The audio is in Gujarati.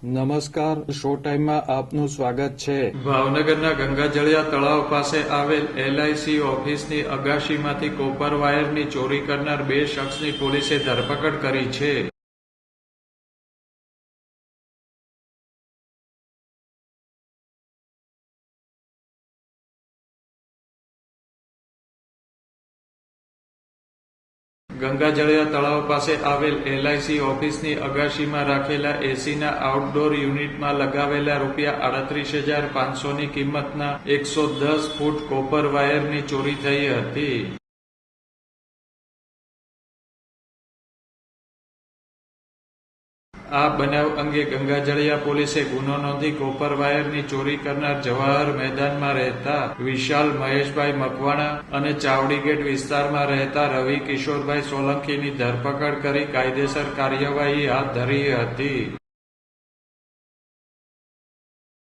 નમસ્કાર, શો ટાઈમમાં આપનું સ્વાગત છે. ભાવનગરના ગંગાજળિયા તળાવ પાસે આવેલ LIC ઓફિસની અગાશીમાંથી કોપર વાયરની ચોરી કરનાર 2 શખ્સની પોલીસે ધરપકડ કરી છે. ગંગાજળિયા તળાવ પાસે આવેલ LIC ઓફિસની અગાશીમાં રાખેલા એસીના આઉટડોર યુનિટમાં લગાવેલા રૂપિયા 38,500ની કિંમતના 110 ફૂટ કોપર વાયરની ચોરી થઈ હતી. આ બનાવ અંગે ગંગાજળિયા પોલીસે ગુનો નોંધી કોપર વાયરની ચોરી કરનાર જવાહર મેદાનમાં રહેતા વિશાલ મહેશભાઈ મકવાણા અને ચાવડી ગેટ વિસ્તારમાં રહેતા રવિ કિશોરભાઈ સોલંકીની ધરપકડ કરી કાયદેસર કાર્યવાહી હાથ ધરી હતી.